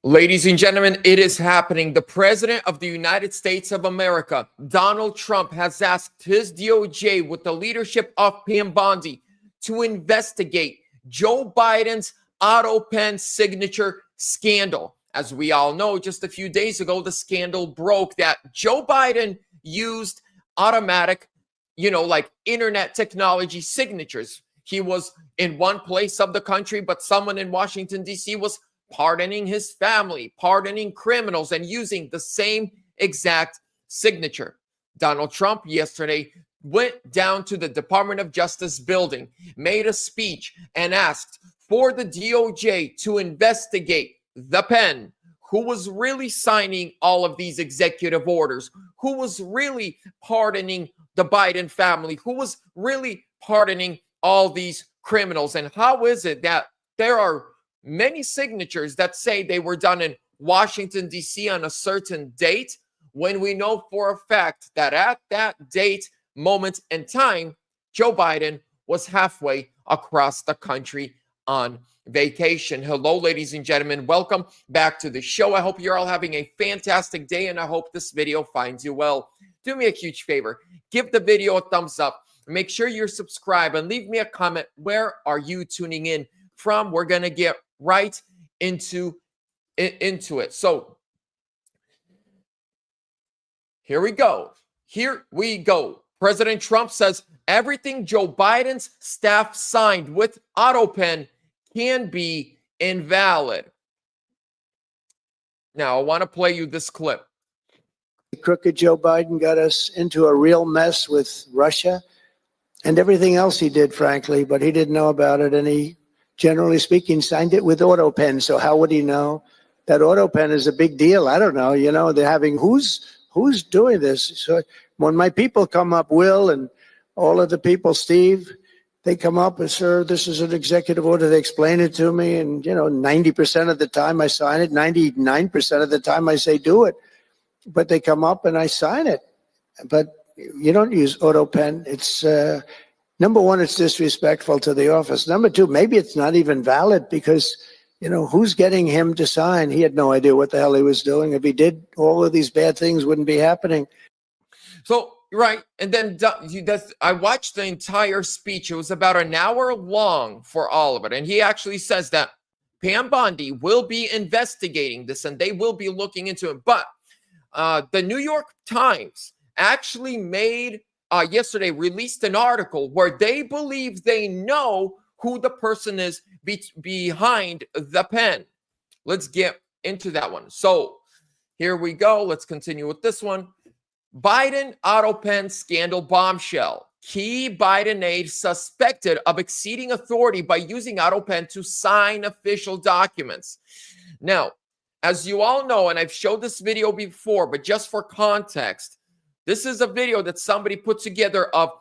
Ladies and gentlemen, it is happening. The President of the United States of America, Donald Trump, has asked his DOJ with the leadership of Pam Bondi to investigate Joe Biden's Autopen signature scandal. As we all know, just a few days ago, the scandal broke that Joe Biden used automatic, like internet technology signatures. He was in one place of the country, but someone in Washington, D.C. was pardoning his family, pardoning criminals, and using the same exact signature. Donald Trump yesterday went down to the Department of Justice building, made a speech, and asked for the DOJ to investigate the pen, who was really signing all of these executive orders, who was really pardoning the Biden family, who was really pardoning all these criminals. And how is it that there are many signatures that say they were done in Washington, D.C. on a certain date, when we know for a fact that at that date, moment, and time, Joe Biden was halfway across the country on vacation. Hello, ladies and gentlemen. Welcome back to the show. I hope you're all having a fantastic day, and I hope this video finds you well. Do me a huge favor. Give the video a thumbs up. Make sure you're subscribed and leave me a comment. Where are you tuning in from? We're going to get right into it. So here we go. President Trump says everything Joe Biden's staff signed with Autopen can be invalid. Now, I want to play you this clip. Crooked Joe Biden got us into a real mess with Russia and everything else he did, frankly, but he didn't know about it, and he, generally speaking, signed it with Autopen. So how would he know? That Autopen is a big deal. I don't know. They're having who's doing this. So when my people come up, Will and all of the people, Steve, they come up and, sir, this is an executive order. They explain it to me, and 90% of the time I sign it. 99% of the time I say do it, but they come up and I sign it. But you don't use Autopen. It's number one, it's disrespectful to the office. Number two, maybe it's not even valid because, who's getting him to sign? He had no idea what the hell he was doing. If he did, all of these bad things wouldn't be happening. So, right. And then I watched the entire speech. It was about an hour long for all of it. And he actually says that Pam Bondi will be investigating this and they will be looking into it. But the New York Times actually yesterday released an article where they believe they know who the person is behind the pen. Let's get into that one. So here we go. Let's continue with this one. Biden Autopen scandal bombshell. Key Biden aide suspected of exceeding authority by using Autopen to sign official documents. Now, as you all know, and I've showed this video before, but just for context, this is a video that somebody put together of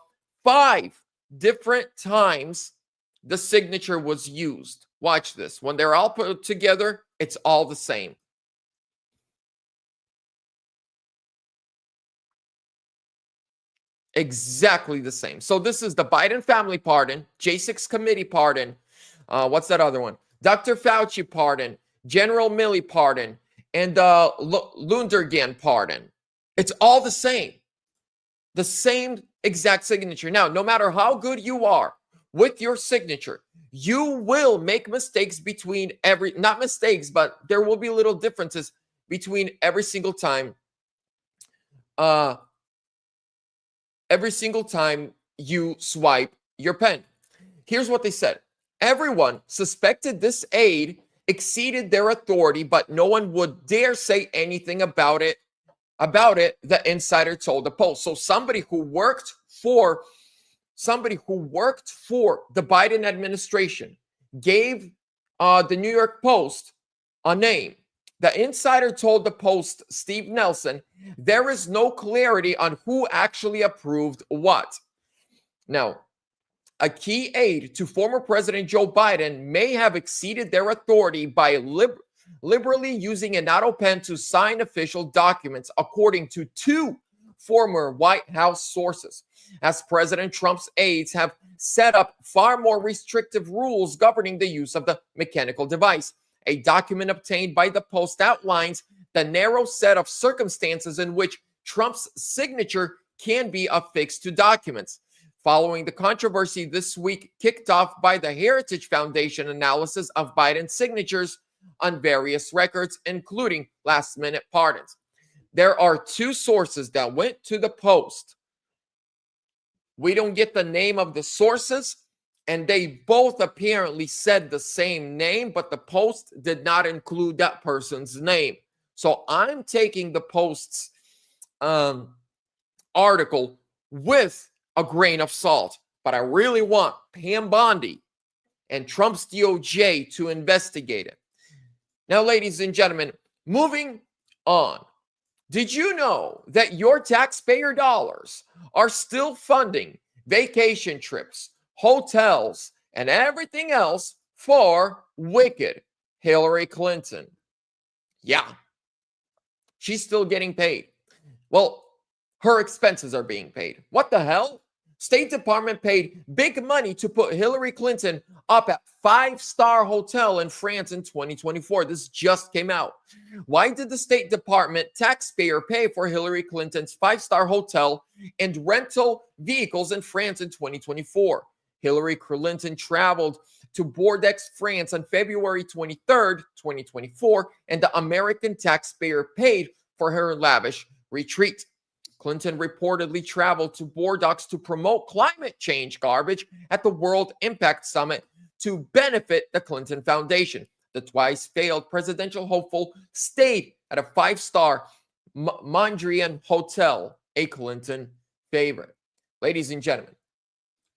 5 different times the signature was used. Watch this. When they're all put together, it's all the same. Exactly the same. So this is the Biden family pardon, J6 committee pardon. What's that other one? Dr. Fauci pardon, General Milley pardon, and Lundergan pardon. It's all the same exact signature. Now, no matter how good you are with your signature, you will make mistakes between not mistakes, but there will be little differences between every single time you swipe your pen. Here's what they said. Everyone suspected this aide exceeded their authority, but no one would dare say anything about it, the insider told the Post. So somebody who worked for the Biden administration gave the New York Post a name. The insider told the Post, Steve Nelson, there is no clarity on who actually approved what. Now, a key aide to former President Joe Biden may have exceeded their authority by liberally using an Autopen to sign official documents, according to 2 former White House sources, as President Trump's aides have set up far more restrictive rules governing the use of the mechanical device. A document obtained by the Post outlines the narrow set of circumstances in which Trump's signature can be affixed to documents. Following the controversy this week kicked off by the Heritage Foundation analysis of Biden's signatures on various records, including last-minute pardons. There are two sources that went to the Post. We don't get the name of the sources, and they both apparently said the same name, but the Post did not include that person's name. So I'm taking the Post's article with a grain of salt, but I really want Pam Bondi and Trump's DOJ to investigate it. Now, ladies and gentlemen, moving on. Did you know that your taxpayer dollars are still funding vacation trips, hotels, and everything else for wicked Hillary Clinton? Yeah, she's still getting paid. Well, her expenses are being paid. What the hell? State Department paid big money to put Hillary Clinton up at five-star hotel in France in 2024. This just came out. Why did the State Department taxpayer pay for Hillary Clinton's five-star hotel and rental vehicles in France in 2024? Hillary Clinton traveled to Bordeaux, France on February 23rd, 2024, and the American taxpayer paid for her lavish retreat. Clinton reportedly traveled to Bordeaux to promote climate change garbage at the World Impact Summit to benefit the Clinton Foundation. The twice failed presidential hopeful stayed at a five-star Mondrian hotel, a Clinton favorite. Ladies and gentlemen,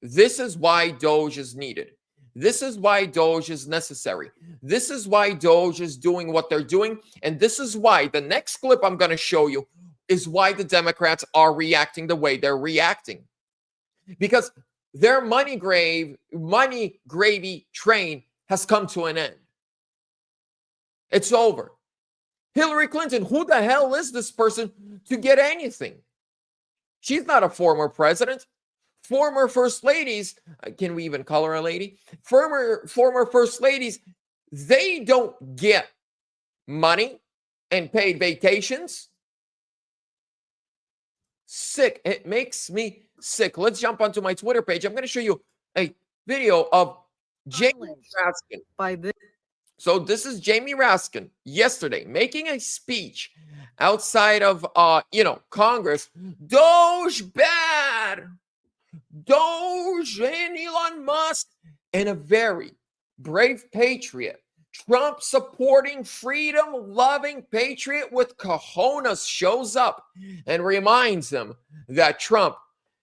this is why DOJ is needed. This is why DOJ is necessary. This is why DOJ is doing what they're doing. And this is why the next clip I'm going to show you is why the Democrats are reacting the way they're reacting. Because their money gravy train has come to an end. It's over. Hillary Clinton, who the hell is this person to get anything? She's not a former president. Former first ladies, can we even call her a lady? Former first ladies, they don't get money and paid vacations. Sick. It makes me sick. Let's jump onto my Twitter page. I'm going to show you a video of Jamie Raskin. So this is Jamie Raskin yesterday making a speech outside of, Congress. Doge bad. Doge and Elon Musk, and a very brave patriot, Trump supporting, freedom loving patriot with cojones shows up and reminds him that Trump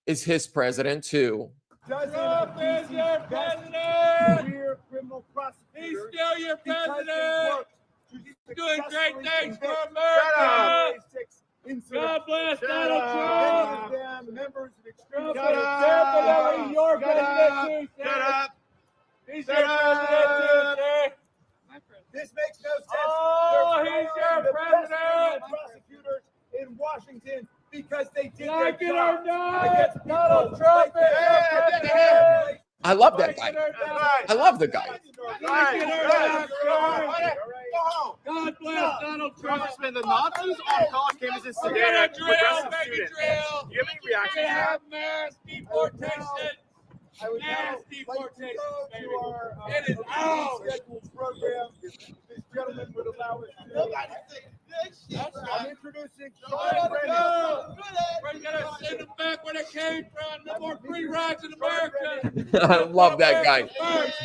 is his president too. Trump is your president. He's still your president. He's doing great things for America. God bless Donald Trump. Trump is definitely your president too, sir. He's your president too, sir. This makes no sense. Oh, he's your president. Prosecutors in Washington because they did Like their it or job not, against Donald Trump is your president. I love that guy. I love the guy. Like it or not, sir. God bless Donald Trump. Congressman, the Nazis on college campuses We're today gonna are drill, progressive baby, students. drill. Do you have any reaction We to that? have mass deportation. I would Mass now like to deportation, go baby. to our It is out. scheduled program. This gentleman would allow us to. I'm introducing Sean Brennan. We're gonna send them back where they came from. No more free rides in America. I love that guy. First.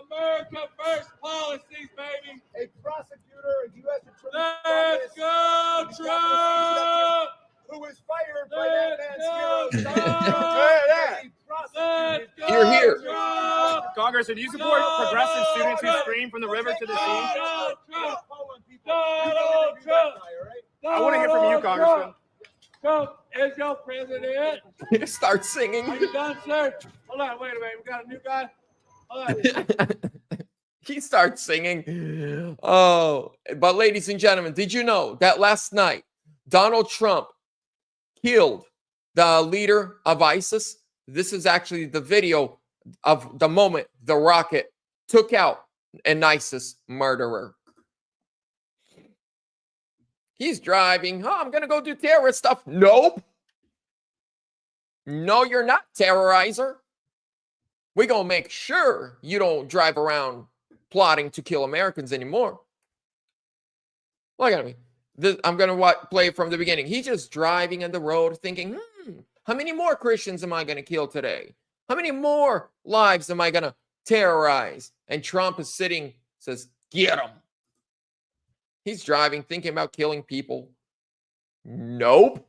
America first policies, baby. A prosecutor, a U.S. attorney. Let's go, Trump. Who was fired by that man's Let's heroes. Let's go, You're here. Trump. Congressman, do you support progressive students who scream from the river to the sea? Donald Trump. Donald Trump. I want to hear from you, Congressman. Trump is your president. Start Are singing. you done, sir? Hold on, wait a minute. We got a new guy. Hold on. He starts singing. Oh, but ladies and gentlemen, did you know that last night Donald Trump killed the leader of ISIS? This is actually the video of the moment the rocket took out and nicest murderer. He's driving. Oh, I'm going to go do terrorist stuff. Nope. No, you're not, terrorizer. We're going to make sure you don't drive around plotting to kill Americans anymore. Look at me. I'm going to play it from the beginning. He's just driving on the road thinking, how many more Christians am I going to kill today? How many more lives am I going to terrorize? And Trump is sitting, says, get him. He's driving, thinking about killing people. Nope.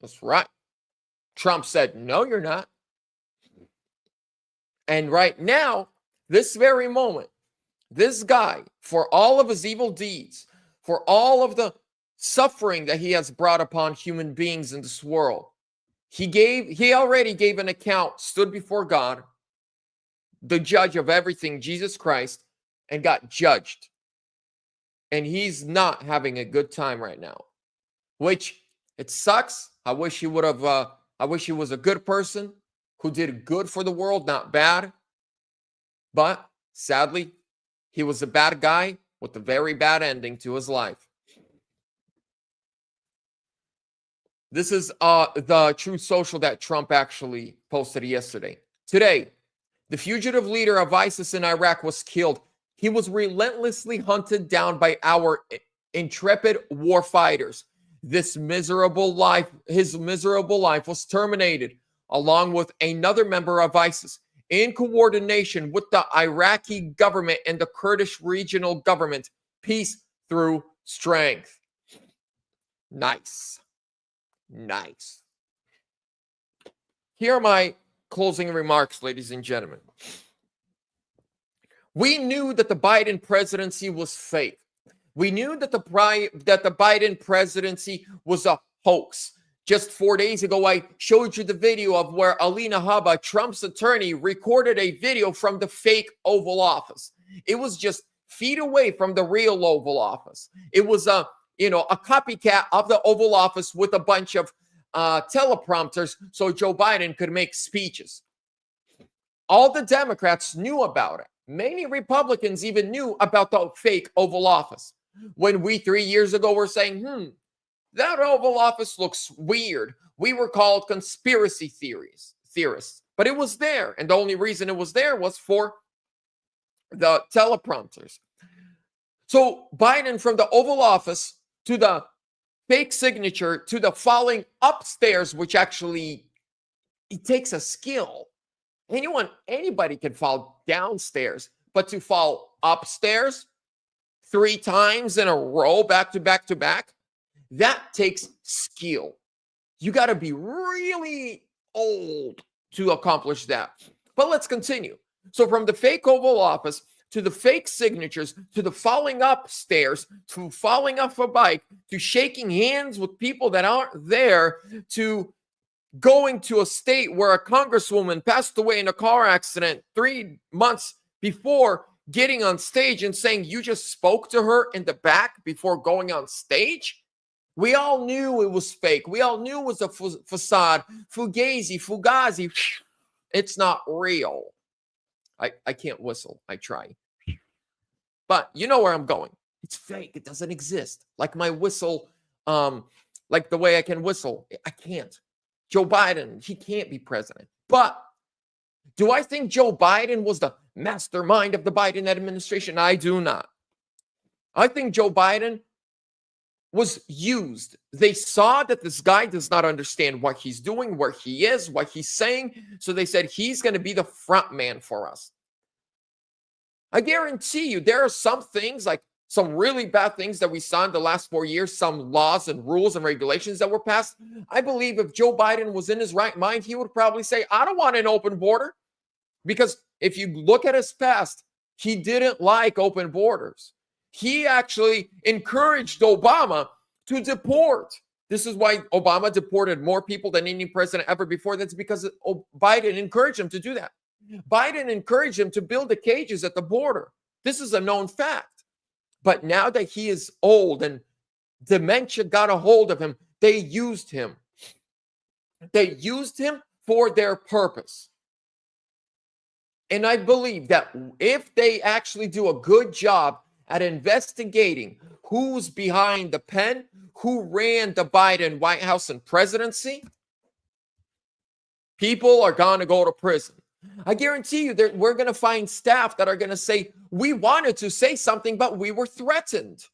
That's right. Trump said, no, you're not. And right now, this very moment, this guy, for all of his evil deeds, for all of the suffering that he has brought upon human beings in this world, he already gave an account, stood before God, the judge of everything, Jesus Christ, and got judged. And he's not having a good time right now, which it sucks. I wish he would have, I wish he was a good person who did good for the world, not bad. But sadly, he was a bad guy with a very bad ending to his life. This is the Truth Social that Trump actually posted yesterday. Today, the fugitive leader of ISIS in Iraq was killed. He was relentlessly hunted down by our intrepid war fighters. His miserable life was terminated, along with another member of ISIS, in coordination with the Iraqi government and the Kurdish regional government. Peace through strength. Nice. Nice. Here are my closing remarks, ladies and gentlemen. We knew that the Biden presidency was fake. We knew that the Biden presidency was a hoax. Just 4 days ago, I showed you the video of where Alina Habba, Trump's attorney, recorded a video from the fake Oval Office. It was just feet away from the real Oval Office. It was a copycat of the Oval Office with a bunch of teleprompters so Joe Biden could make speeches. All the Democrats knew about it. Many Republicans even knew about the fake Oval Office. When we 3 years ago were saying, that Oval Office looks weird, we were called conspiracy theorists. But it was there. And the only reason it was there was for the teleprompters. So Biden, from the Oval Office to the fake signature to the falling upstairs, which actually, it takes a skill. Anybody can fall downstairs, but to fall upstairs 3 times in a row, back to back to back, that takes skill. You got to be really old to accomplish that. But let's continue. So from the fake Oval Office to the fake signatures, to the falling upstairs, to falling off a bike, to shaking hands with people that aren't there, to going to a state where a congresswoman passed away in a car accident 3 months before getting on stage and saying you just spoke to her in the back before going on stage. We all knew it was fake. We all knew it was a facade. Fugazi. It's not real. I can't whistle. I try. But you know where I'm going. It's fake. It doesn't exist. Like my whistle, like the way I can whistle. I can't. Joe Biden, he can't be president. But do I think Joe Biden was the mastermind of the Biden administration? I do not. I think Joe Biden was used. They saw that this guy does not understand what he's doing, where he is, what he's saying. So they said, he's going to be the front man for us. I guarantee you, there are some things, like some really bad things that we saw in the last 4 years, some laws and rules and regulations that were passed. I believe if Joe Biden was in his right mind, he would probably say, I don't want an open border. Because if you look at his past, he didn't like open borders. He actually encouraged Obama to deport. This is why Obama deported more people than any president ever before. That's because Biden encouraged him to do that. Biden encouraged him to build the cages at the border. This is a known fact. But now that he is old and dementia got a hold of him, they used him. They used him for their purpose. And I believe that if they actually do a good job at investigating who's behind the pen, who ran the Biden White House and presidency, people are going to go to prison. I guarantee you that we're going to find staff that are going to say, we wanted to say something, but we were threatened.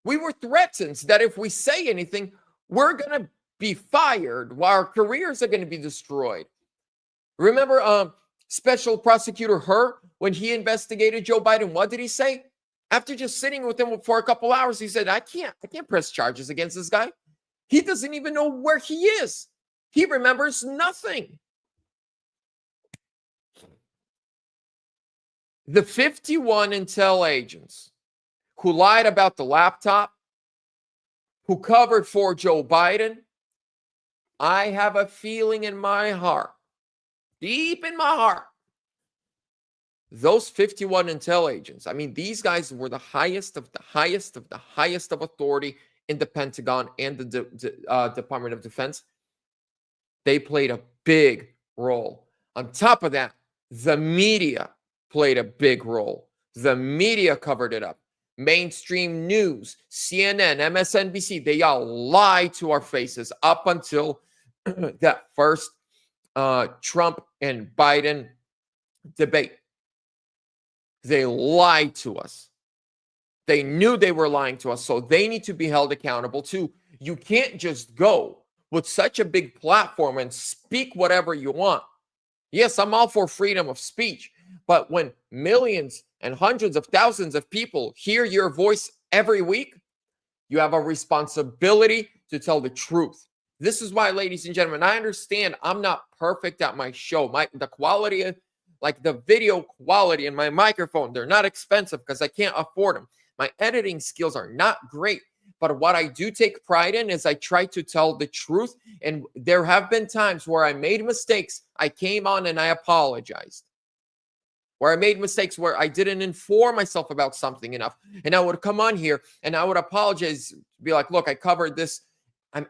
We were threatened that if we say anything, we're going to be fired, while our careers are going to be destroyed. Remember Special Prosecutor Hur, when he investigated Joe Biden, what did he say? After just sitting with him for a couple hours, he said, I can't press charges against this guy. He doesn't even know where he is. He remembers nothing. The 51 intel agents who lied about the laptop, who covered for Joe Biden, I have a feeling in my heart, deep in my heart, those 51 intel agents, I mean, these guys were the highest of the highest of the highest of authority in the Pentagon and the Department of Defense. They played a big role. On top of that, the media played a big role. The media covered it up. Mainstream news, CNN, MSNBC, they all lied to our faces up until that first Trump and Biden debate. They lied to us. They knew they were lying to us, so they need to be held accountable too. You can't just go with such a big platform and speak whatever you want. Yes, I'm all for freedom of speech, but when millions and hundreds of thousands of people hear your voice every week, you have a responsibility to tell the truth. This is why, ladies and gentlemen, I understand I'm not perfect at my show. The quality, like the video quality and my microphone, they're not expensive because I can't afford them. My editing skills are not great, but what I do take pride in is I try to tell the truth. And there have been times where I made mistakes. I came on and I apologized. Where I made mistakes where I didn't inform myself about something enough. And I would come on here and I would apologize, be like, look, I covered this.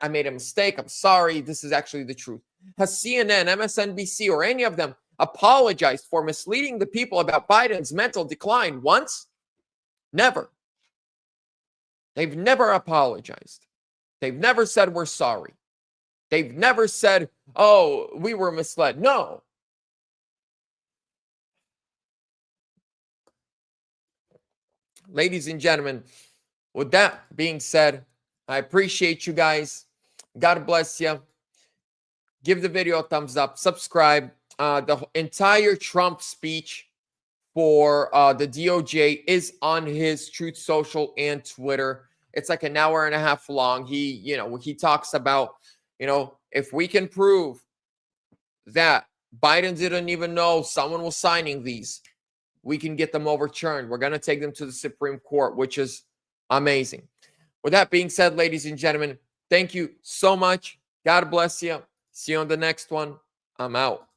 I made a mistake. I'm sorry. This is actually the truth. Has CNN, MSNBC, or any of them apologized for misleading the people about Biden's mental decline once? Never. They've never apologized. They've never said we're sorry. They've never said, oh, we were misled. No. Ladies and gentlemen, with that being said, I appreciate you guys. God bless you. Give the video a thumbs up. Subscribe. The entire Trump speech for the DOJ is on his Truth Social and Twitter. It's like an hour and a half long. He talks about, if we can prove that Biden didn't even know someone was signing these, we can get them overturned. We're going to take them to the Supreme Court, which is amazing. With that being said, ladies and gentlemen, thank you so much. God bless you. See you on the next one. I'm out.